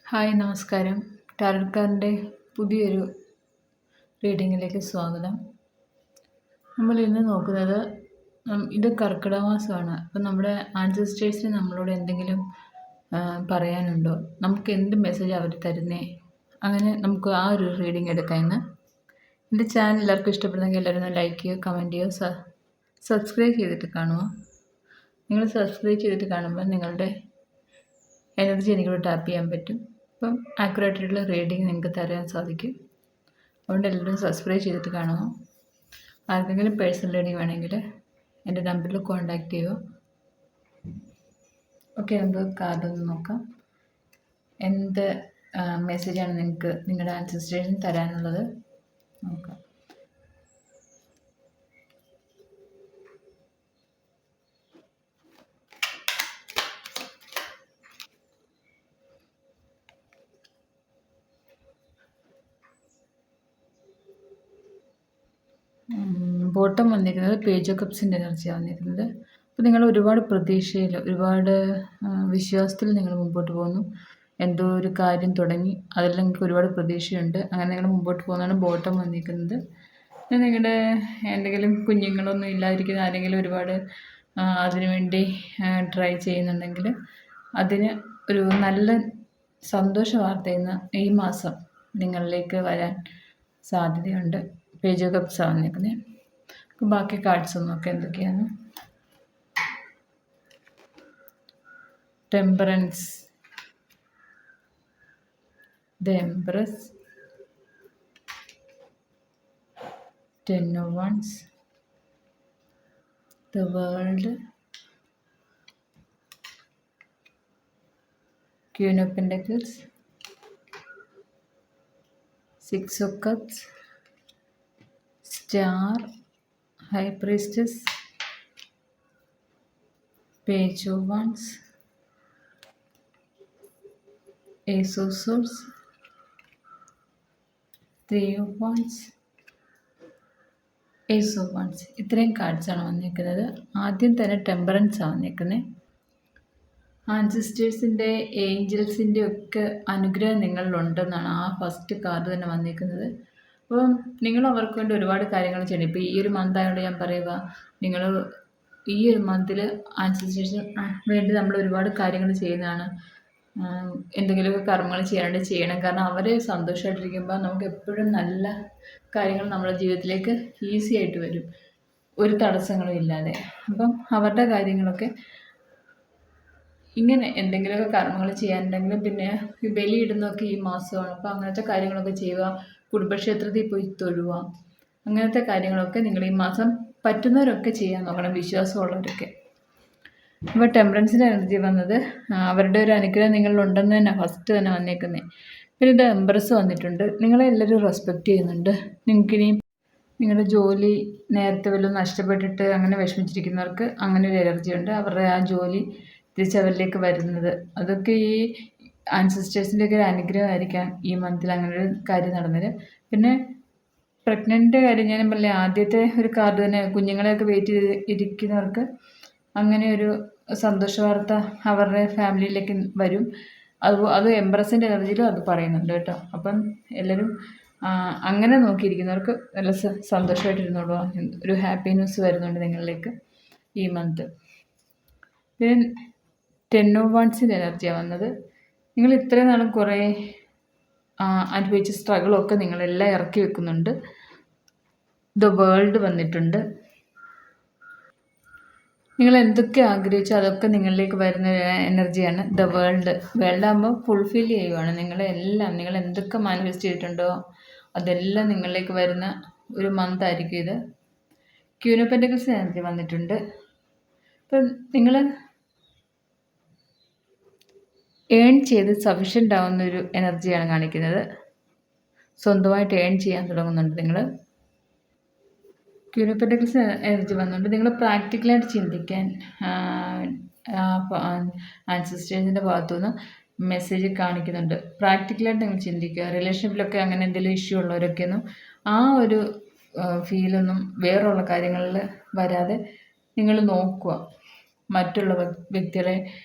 Hi നമസ്കാരം. ടാരോക്കാരൻ്റെ പുതിയൊരു റീഡിങ്ങിലേക്ക് സ്വാഗതം. നമ്മൾ ഇന്ന് നോക്കുന്നത് ഇത് കർക്കിടക മാസമാണ്. അപ്പം നമ്മുടെ ആൻസസ്റ്റേഴ്സിന് നമ്മളോട് എന്തെങ്കിലും പറയാനുണ്ടോ, നമുക്ക് എന്ത് മെസ്സേജ് അവർ തരുന്നേ, അങ്ങനെ നമുക്ക് ആ ഒരു റീഡിങ് എടുക്കാം ഇന്ന്. എൻ്റെ ചാനൽ എല്ലാവർക്കും ഇഷ്ടപ്പെടുന്നെങ്കിൽ എല്ലാവരും ഒന്ന് ലൈക്ക് ചെയ്യുക, കമൻറ്റ് ചെയ്യുക, സബ്സ്ക്രൈബ് ചെയ്തിട്ട് കാണുക. നിങ്ങൾ സബ്സ്ക്രൈബ് ചെയ്തിട്ട് കാണുമ്പോൾ നിങ്ങളുടെ എനർജി എനിക്കിവിടെ ടാപ്പ് ചെയ്യാൻ പറ്റും. അപ്പം ആക്യുറേറ്റായിട്ടുള്ള റീഡിങ് നിങ്ങൾക്ക് തരാൻ സാധിക്കും. അതുകൊണ്ട് എല്ലാവരും സബ്സ്ക്രൈബ് ചെയ്തിട്ട് കാണുക. ആർക്കെങ്കിലും പേഴ്സണൽ റീഡിങ് വേണമെങ്കിൽ എൻ്റെ നമ്പറിൽ കോൺടാക്റ്റ് ചെയ്യുക. ഓക്കെ, നമുക്ക് കാർഡൊന്ന് നോക്കാം. എന്ത് മെസ്സേജാണ് നിങ്ങൾക്ക് നിങ്ങളുടെ ആൻസസ്റ്റേഴ്സിന് തരാനുള്ളത് നോക്കാം. ബോട്ടം വന്നിരിക്കുന്നത് പേജ് ഓഫ് കപ്സിൻ്റെ എനർജിയാണ് വന്നിരിക്കുന്നത്. അപ്പോൾ നിങ്ങൾ ഒരുപാട് പ്രതീക്ഷയിൽ, ഒരുപാട് വിശ്വാസത്തിൽ നിങ്ങൾ മുമ്പോട്ട് പോകുന്നു. എന്തോ ഒരു കാര്യം തുടങ്ങി, അതെല്ലാം നിങ്ങൾക്ക് ഒരുപാട് പ്രതീക്ഷയുണ്ട്. അങ്ങനെ നിങ്ങൾ മുമ്പോട്ട് പോകുന്നതാണ് ബോട്ടം വന്നിരിക്കുന്നത്. നിങ്ങളുടെ എന്തെങ്കിലും കുഞ്ഞുങ്ങളൊന്നും ഇല്ലാതിരിക്കുന്ന ആരെങ്കിലും ഒരുപാട് അതിനുവേണ്ടി ട്രൈ ചെയ്യുന്നുണ്ടെങ്കിൽ അതിന് ഒരു നല്ല സന്തോഷ വാർത്ത ഇന്ന് ഈ മാസം നിങ്ങളിലേക്ക് വരാൻ സാധ്യതയുണ്ട്. പേജ് ഓഫ് കപ്സാണ് വന്നിരിക്കുന്നത്. ബാക്കി കാർഡ്സ് നോക്കാം എന്തൊക്കെയാണ്. Temperance, the empress, 10 of Wands, the World, Queen of Pentacles, 6 of Cups, Star, High Priestess, Page of Wands, Ace of Swords, 3 of Wands, Ace of Wands. ഇത്രയും കാർഡ്സാണ് വന്നിരിക്കുന്നത്. ആദ്യം തന്നെ ടെമ്പറൻസ് ആണ് വന്നിരിക്കുന്നത്. ആൻസിസ്റ്റേഴ്സിൻ്റെ, ഏഞ്ചൽസിൻ്റെ ഒക്കെ അനുഗ്രഹം നിങ്ങളിലുണ്ടെന്നാണ് ആ ഫസ്റ്റ് കാർഡ് തന്നെ വന്നിരിക്കുന്നത്. അപ്പം നിങ്ങൾ അവർക്ക് വേണ്ടി ഒരുപാട് കാര്യങ്ങൾ ചെയ്യണം. ഇപ്പോൾ ഈ ഒരു മന്ത് ആയതുകൊണ്ട് ഞാൻ പറയുക, നിങ്ങൾ ഈ ഒരു മന്തിൽ ആൻസിസ്റ്റേഴ്സിന് വേണ്ടി നമ്മൾ ഒരുപാട് കാര്യങ്ങൾ ചെയ്യുന്നതാണ്. എന്തെങ്കിലുമൊക്കെ കർമ്മങ്ങൾ ചെയ്യാണ്ട് ചെയ്യണം. കാരണം അവർ സന്തോഷമായിട്ടിരിക്കുമ്പോൾ നമുക്ക് എപ്പോഴും നല്ല കാര്യങ്ങൾ നമ്മുടെ ജീവിതത്തിലേക്ക് ഈസി ആയിട്ട് വരും, ഒരു തടസ്സങ്ങളും ഇല്ലാതെ. അപ്പം അവരുടെ കാര്യങ്ങളൊക്കെ ഇങ്ങനെ എന്തെങ്കിലുമൊക്കെ കർമ്മങ്ങൾ ചെയ്യാനുണ്ടെങ്കിലും, പിന്നെ ഈ ബലിയിടുന്നതൊക്കെ ഈ മാസമാണ്. അപ്പോൾ അങ്ങനത്തെ കാര്യങ്ങളൊക്കെ ചെയ്യുക. കുടുംബക്ഷേത്രത്തിൽ പോയി തൊഴുക. അങ്ങനത്തെ കാര്യങ്ങളൊക്കെ നിങ്ങൾ ഈ മാസം പറ്റുന്നവരൊക്കെ ചെയ്യാൻ നോക്കണം, വിശ്വാസമുള്ളവരൊക്കെ. ഇപ്പോൾ ടെമ്പറൻസിൻ്റെ എനർജി വന്നത് അവരുടെ ഒരു അനുഗ്രഹം നിങ്ങളിലുണ്ടെന്ന് തന്നെ ഫസ്റ്റ് തന്നെ വന്നേക്കുന്നത്. പിന്നെ ഇത് എംപ്രസ് വന്നിട്ടുണ്ട്. നിങ്ങളെ എല്ലാവരും റെസ്പെക്റ്റ് ചെയ്യുന്നുണ്ട്. നിങ്ങൾക്കിനി നിങ്ങളുടെ ജോലി നേരത്തെ വല്ലതും നഷ്ടപ്പെട്ടിട്ട് അങ്ങനെ വിഷമിച്ചിരിക്കുന്നവർക്ക് അങ്ങനെ ഒരു എനർജി ഉണ്ട്. അവരുടെ ആ ജോലി തിരിച്ചവരിലേക്ക് വരുന്നത്, അതൊക്കെ ഈ ആൻസിസ്റ്റേഴ്സിൻ്റെയൊക്കെ ഒരു അനുഗ്രഹമായിരിക്കാം ഈ മന്തിൽ അങ്ങനെ ഒരു കാര്യം നടന്നത്. പിന്നെ പ്രഗ്നൻ്റ് കാര്യം ഞാൻ പറഞ്ഞില്ലേ, ആദ്യത്തെ ഒരു കാർഡ് തന്നെ കുഞ്ഞുങ്ങളെയൊക്കെ വെയിറ്റ് ചെയ്ത് ഇരിക്കുന്നവർക്ക് അങ്ങനെ ഒരു സന്തോഷ വാർത്ത അവരുടെ ഫാമിലിയിലേക്ക് വരും. അത് എംപ്രസിൻ്റെ എനർജിയിലും അത് പറയുന്നുണ്ട് കേട്ടോ. അപ്പം എല്ലാവരും അങ്ങനെ നോക്കിയിരിക്കുന്നവർക്ക് നല്ല സന്തോഷമായിട്ടിരുന്നോളൂ. ഒരു ഹാപ്പി ന്യൂസ് വരുന്നുണ്ട് നിങ്ങളിലേക്ക് ഈ മന്ത്. പിന്നെ 10 of Wandsൻ്റെ എനർജിയാണ് വന്നത്. നിങ്ങൾ ഇത്രയും നാളും കുറേ അനുഭവിച്ച സ്ട്രഗിളൊക്കെ നിങ്ങളെല്ലാം ഇറക്കി വെക്കുന്നുണ്ട്. ദ വേൾഡ് വന്നിട്ടുണ്ട്. നിങ്ങൾ എന്തൊക്കെ ആഗ്രഹിച്ചോ അതൊക്കെ നിങ്ങളിലേക്ക് വരുന്ന എനർജിയാണ് ദ വേൾഡ്. വേൾഡാകുമ്പോൾ ഫുൾഫിൽ ചെയ്യുവാണ്. നിങ്ങൾ എന്തൊക്കെ മാനിഫെസ്റ്റ് ചെയ്തിട്ടുണ്ടോ അതെല്ലാം നിങ്ങളിലേക്ക് വരുന്ന ഒരു മന്ത് ആയിരിക്കും ഇത്. ക്വീൻ ഓഫ് പെന്റക്കിൾസ് എനർജി വന്നിട്ടുണ്ട്. ഇപ്പം നിങ്ങൾ ഏൺ ചെയ്ത് സഫിഷ്യൻ്റ് ആവുന്നൊരു എനർജിയാണ് കാണിക്കുന്നത്. സ്വന്തമായിട്ട് ഏൺ ചെയ്യാൻ തുടങ്ങുന്നുണ്ട് നിങ്ങൾ. ക്വീൻ ഓഫ് പെന്റക്കിൾസ് എനർജി വന്നുകൊണ്ട് നിങ്ങൾ പ്രാക്ടിക്കലായിട്ട് ചിന്തിക്കാൻ ആൻസിസ്റ്റേഴ്സിൻ്റെ ഭാഗത്തുനിന്ന് മെസ്സേജ് കാണിക്കുന്നുണ്ട്. പ്രാക്ടിക്കലായിട്ട് നിങ്ങൾ ചിന്തിക്കുക. റിലേഷൻഷിപ്പിലൊക്കെ അങ്ങനെ എന്തെങ്കിലും ഇഷ്യൂ ഉള്ളവരൊക്കെയൊന്നും ആ ഒരു ഫീലൊന്നും വേറെയുള്ള കാര്യങ്ങളിൽ വരാതെ നിങ്ങൾ നോക്കുക. മറ്റുള്ള വ്യക്തികളെ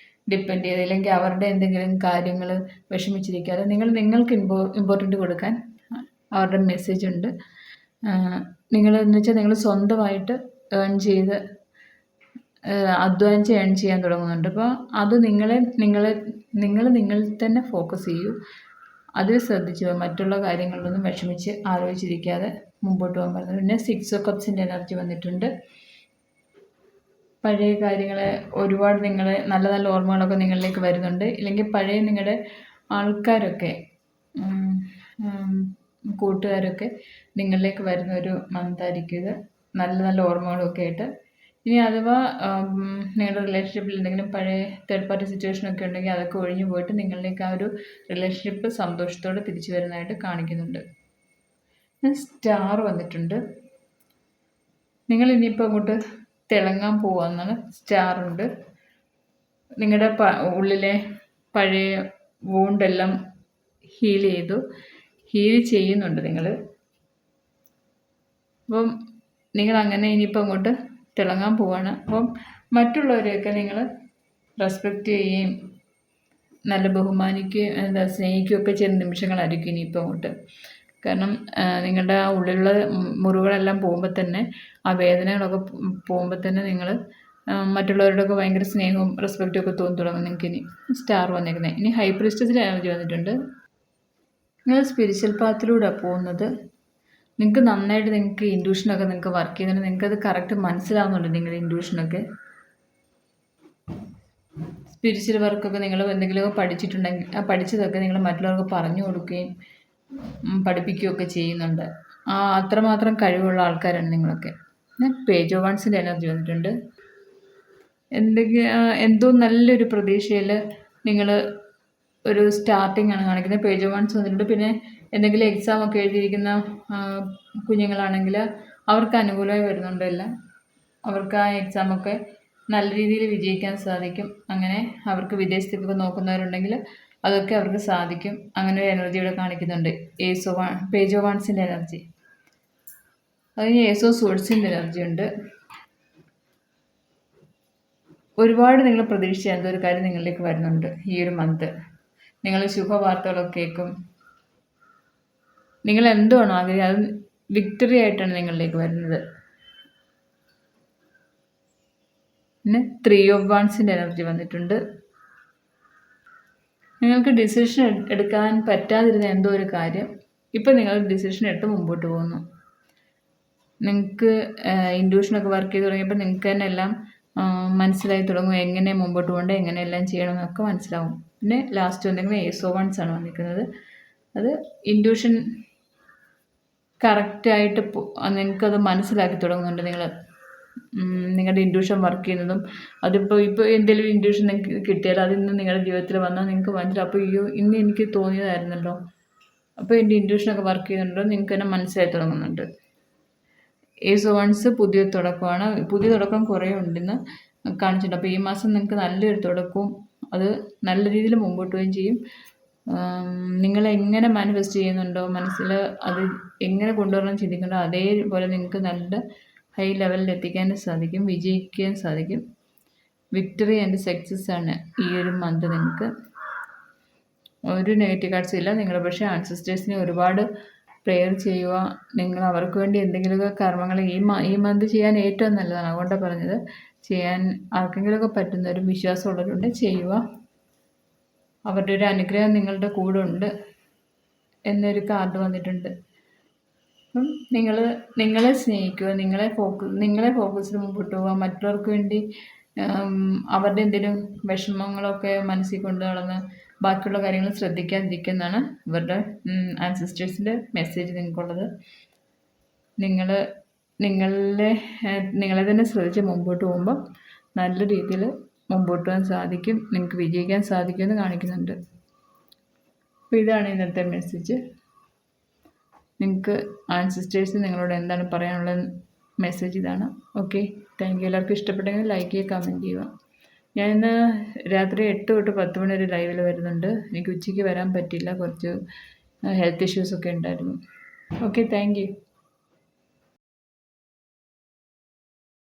ഡിപ്പെൻഡ് ചെയ്ത്, അല്ലെങ്കിൽ അവരുടെ എന്തെങ്കിലും കാര്യങ്ങൾ വിഷമിച്ചിരിക്കാതെ നിങ്ങൾക്ക് ഇമ്പോർട്ടൻ്റ് കൊടുക്കാൻ അവരുടെ മെസ്സേജ് ഉണ്ട്. നിങ്ങൾ എന്ന് വെച്ചാൽ നിങ്ങൾ സ്വന്തമായിട്ട് ഏൺ ചെയ്ത് അധ്വാനിച്ച് ഏൺ ചെയ്യാൻ തുടങ്ങുന്നുണ്ട്. അപ്പോൾ അത് നിങ്ങൾ തന്നെ ഫോക്കസ് ചെയ്യൂ. അതിൽ ശ്രദ്ധിച്ചു മറ്റുള്ള കാര്യങ്ങളിലൊന്നും വിഷമിച്ച് ആലോചിച്ചിരിക്കാതെ മുമ്പോട്ട് പോകാൻ പറയുന്നത്. പിന്നെ 6 ഓഫ് കപ്സിൻ്റെ എനർജി വന്നിട്ടുണ്ട്. പഴയ കാര്യങ്ങളെ ഒരുപാട് നല്ല നല്ല ഓർമ്മകളൊക്കെ നിങ്ങളിലേക്ക് വരുന്നുണ്ട്. ഇല്ലെങ്കിൽ പഴയ നിങ്ങളുടെ ആൾക്കാരൊക്കെ കൂട്ടുകാരൊക്കെ നിങ്ങളിലേക്ക് വരുന്ന ഒരു മന്തായിരിക്കും ഇത്. നല്ല നല്ല ഓർമ്മകളൊക്കെ ആയിട്ട്. ഇനി അഥവാ നിങ്ങളുടെ റിലേഷൻഷിപ്പിൽ എന്തെങ്കിലും പഴയ തേർഡ് പാർട്ടി സിറ്റുവേഷനൊക്കെ ഉണ്ടെങ്കിൽ അതൊക്കെ ഒഴിഞ്ഞു പോയിട്ട് നിങ്ങളിലേക്ക് ആ ഒരു റിലേഷൻഷിപ്പ് സന്തോഷത്തോടെ തിരിച്ചു വരുന്നതായിട്ട് കാണിക്കുന്നുണ്ട്. സ്റ്റാർ വന്നിട്ടുണ്ട്. നിങ്ങൾ ഇനിയിപ്പോൾ അങ്ങോട്ട് തിളങ്ങാൻ പോവാന്നാണ്. സ്റ്റാറുണ്ട്. നിങ്ങളുടെ ഉള്ളിലെ പഴയ വൂണ്ടെല്ലാം ഹീൽ ചെയ്യുന്നുണ്ട് നിങ്ങൾ. അപ്പം നിങ്ങൾ അങ്ങനെ ഇനിയിപ്പോൾ അങ്ങോട്ട് തിളങ്ങാൻ പോവാണ്. അപ്പം മറ്റുള്ളവരെയൊക്കെ നിങ്ങൾ റെസ്പെക്റ്റ് ചെയ്യുകയും നല്ല ബഹുമാനിക്കുകയും സ്നേഹിക്കുകയൊക്കെ ചെയ്യുന്ന നിമിഷങ്ങളായിരിക്കും ഇനിയിപ്പോൾ അങ്ങോട്ട്. കാരണം നിങ്ങളുടെ ആ ഉള്ളിലുള്ള മുറിവുകളെല്ലാം പോകുമ്പോൾ തന്നെ, ആ വേദനകളൊക്കെ പോകുമ്പോൾ തന്നെ നിങ്ങൾ മറ്റുള്ളവരോടൊക്കെ ഭയങ്കര സ്നേഹവും റെസ്പെക്റ്റും ഒക്കെ തോന്നി തുടങ്ങും നിങ്ങൾക്ക്. ഇനി സ്റ്റാർ വന്നിരിക്കുന്നത്. ഇനി ഹൈ പ്രീസ്റ്റസിൽ എനർജി വന്നിട്ടുണ്ട്. നിങ്ങൾ സ്പിരിച്വൽ പാത്തിലൂടെ പോകുന്നത്. നിങ്ങൾക്ക് നന്നായിട്ട് ഇൻഡ്യൂഷനൊക്കെ നിങ്ങൾക്ക് വർക്ക് ചെയ്യുന്നുണ്ട്. നിങ്ങൾക്കത് കറക്റ്റ് മനസ്സിലാവുന്നുണ്ട് നിങ്ങളുടെ ഇൻഡ്യൂഷനൊക്കെ. സ്പിരിച്വൽ വർക്കൊക്കെ നിങ്ങൾ എന്തെങ്കിലുമൊക്കെ പഠിച്ചിട്ടുണ്ടെങ്കിൽ ആ പഠിച്ചതൊക്കെ നിങ്ങൾ മറ്റുള്ളവർക്ക് പറഞ്ഞു കൊടുക്കുകയും പഠിപ്പിക്കുകയൊക്കെ ചെയ്യുന്നുണ്ട്. അത്രമാത്രം കഴിവുള്ള ആൾക്കാരാണ് നിങ്ങളൊക്കെ. പേജ് ഓഫ് വൺസിൻ്റെ എനർജി വന്നിട്ടുണ്ട്. എന്തോ നല്ലൊരു പ്രതീക്ഷയിൽ നിങ്ങൾ ഒരു സ്റ്റാർട്ടിംഗ് ആണ് കാണിക്കുന്നത്. പേജ് ഓഫ് വൺസ് വന്നിട്ടുണ്ട്. പിന്നെ എന്തെങ്കിലും എക്സാം ഒക്കെ എഴുതിയിരിക്കുന്ന കുഞ്ഞുങ്ങളാണെങ്കിൽ അവർക്ക് അനുകൂലമായി വരുന്നുണ്ട് എല്ലാം. അവർക്ക് ആ എക്സാമൊക്കെ നല്ല രീതിയിൽ വിജയിക്കാൻ സാധിക്കും. അങ്ങനെ അവർക്ക് വിദേശത്തേക്കൊക്കെ നോക്കുന്നവരുണ്ടെങ്കിൽ അതൊക്കെ അവർക്ക് സാധിക്കും. അങ്ങനെ ഒരു എനർജി ഇവിടെ കാണിക്കുന്നുണ്ട്. പേജ് ഓഫ് വൺസിൻ്റെ എനർജി. അതിന് ഏസ് ഓഫ് സോഴ്സിൻ്റെ എനർജി ഉണ്ട്. ഒരുപാട് നിങ്ങൾ പ്രതീക്ഷിച്ച എന്തോ ഒരു കാര്യം നിങ്ങളിലേക്ക് വരുന്നുണ്ട് ഈ ഒരു മന്ത്. നിങ്ങൾ ശുഭവാർത്തകളൊക്കെ കേൾക്കും. നിങ്ങൾ എന്തുവാണോ ആഗ്രഹം അത് വിക്ടറി ആയിട്ടാണ് നിങ്ങളിലേക്ക് വരുന്നത്. പിന്നെ 3 ഓഫ് വൺസിൻ്റെ എനർജി വന്നിട്ടുണ്ട്. നിങ്ങൾക്ക് ഡിസിഷൻ എടുക്കാൻ പറ്റാതിരുന്ന എന്തോ ഒരു കാര്യം ഇപ്പം നിങ്ങൾ ഡിസിഷൻ എടുത്ത് മുമ്പോട്ട് പോകുന്നു. നിങ്ങൾക്ക് ഇൻഡ്യൂഷനൊക്കെ വർക്ക് ചെയ്ത് തുടങ്ങിയപ്പോൾ നിങ്ങൾക്ക് തന്നെ എല്ലാം മനസ്സിലായി തുടങ്ങും. എങ്ങനെ മുമ്പോട്ട് പോകേണ്ടത്, എങ്ങനെ എല്ലാം ചെയ്യണമെന്നൊക്കെ മനസ്സിലാവും. പിന്നെ ലാസ്റ്റ് വന്നിരിക്കുന്നത് ഏസ് ഓഫ് വൺസ് ആണ് വന്നിരിക്കുന്നത്. അത് ഇൻഡ്യൂഷൻ കറക്റ്റായിട്ട് നിങ്ങൾക്കത് മനസ്സിലാക്കി തുടങ്ങുന്നുണ്ട്. നിങ്ങളുടെ ഇൻഡ്യൂഷൻ വർക്ക് ചെയ്യുന്നതും ഇപ്പോൾ എന്തെങ്കിലും ഇൻഡ്യൂഷൻ നിങ്ങൾക്ക് കിട്ടിയാൽ അതിന്ന് നിങ്ങളുടെ ജീവിതത്തിൽ വന്നാൽ നിങ്ങൾക്ക് മനസ്സിലാവും. അപ്പോൾ ഇന്ന് എനിക്ക് തോന്നിയതായിരുന്നല്ലോ, അപ്പോൾ എൻ്റെ ഇൻഡ്യൂഷനൊക്കെ വർക്ക് ചെയ്യുന്നുണ്ടോ നിങ്ങൾക്ക് തന്നെ മനസ്സിലായി തുടങ്ങുന്നുണ്ട്. ഏസ് ഓഫ് വൺസ് പുതിയ തുടക്കമാണ്. പുതിയ തുടക്കം കുറേ ഉണ്ടെന്ന് കാണിച്ചിട്ടുണ്ട്. അപ്പോൾ ഈ മാസം നിങ്ങൾക്ക് നല്ലൊരു തുടക്കവും അത് നല്ല രീതിയിൽ മുമ്പോട്ട് പോവുകയും ചെയ്യും. നിങ്ങളെങ്ങനെ മാനിഫെസ്റ്റ് ചെയ്യുന്നുണ്ടോ മനസ്സിൽ, അത് എങ്ങനെ കൊണ്ടുവരണം ചിന്തിക്കണ്ടോ അതേപോലെ നിങ്ങൾക്ക് നല്ല ഹൈ ലെവലിൽ എത്തിക്കാനും സാധിക്കും, വിജയിക്കാൻ സാധിക്കും. വിക്ടറി ആൻഡ് സക്സസ് ആണ് ഈ ഒരു മന്ത്. നിങ്ങൾക്ക് ഒരു നെഗറ്റീവ് കാർഡ്സും ഇല്ല. നിങ്ങൾ പക്ഷേ ആൻസിസ്റ്റേഴ്സിനെ ഒരുപാട് പ്രെയർ ചെയ്യുക. നിങ്ങൾ അവർക്ക് വേണ്ടി എന്തെങ്കിലുമൊക്കെ കർമ്മങ്ങൾ ഈ മന്ത് ചെയ്യാൻ ഏറ്റവും നല്ലതാണ്. അതുകൊണ്ടാണ് പറഞ്ഞത്, ചെയ്യാൻ ആർക്കെങ്കിലുമൊക്കെ പറ്റുന്നവരും വിശ്വാസമുള്ളവരുണ്ട് ചെയ്യുക. അവരുടെ ഒരു അനുഗ്രഹം നിങ്ങളുടെ കൂടെ ഉണ്ട് എന്നൊരു കാർഡ് വന്നിട്ടുണ്ട്. അപ്പം നിങ്ങളെ സ്നേഹിക്കുക, നിങ്ങളെ ഫോക്കസിൽ മുമ്പോട്ട് പോവുക. മറ്റുള്ളവർക്ക് വേണ്ടി അവരുടെ എന്തെങ്കിലും വിഷമങ്ങളൊക്കെ മനസ്സിൽ കൊണ്ട് നടന്ന് ബാക്കിയുള്ള കാര്യങ്ങൾ ശ്രദ്ധിക്കാതിരിക്കുന്നതാണ് ഇവരുടെ ആൻസിസ്റ്റേഴ്സിൻ്റെ മെസ്സേജ് നിങ്ങൾക്കുള്ളത്. നിങ്ങളെ തന്നെ ശ്രദ്ധിച്ച് മുമ്പോട്ട് പോകുമ്പോൾ നല്ല രീതിയിൽ മുമ്പോട്ട് പോകാൻ സാധിക്കും, നിങ്ങൾക്ക് വിജയിക്കാൻ സാധിക്കുമെന്ന് കാണിക്കുന്നുണ്ട്. അപ്പോൾ ഇതാണ് ഇന്നത്തെ മെസ്സേജ്. നിങ്ങൾക്ക് ആൻസിസ്റ്റേഴ്സ് നിങ്ങളോട് എന്താണ് പറയാനുള്ള മെസ്സേജ് ഇതാണ്. Okay, thank you. എല്ലാവർക്കും ഇഷ്ടപ്പെട്ടെങ്കിൽ ലൈക്ക് ചെയ്യുക, കമൻറ്റ് ചെയ്യുക. ഞാൻ ഇന്ന് രാത്രി 8 തൊട്ട് 10 മണി വരെ ലൈവിൽ വരുന്നുണ്ട്. എനിക്ക് ഉച്ചയ്ക്ക് വരാൻ പറ്റില്ല, കുറച്ച് ഹെൽത്ത് ഇഷ്യൂസൊക്കെ ഉണ്ടായിരുന്നു. Okay, thank you.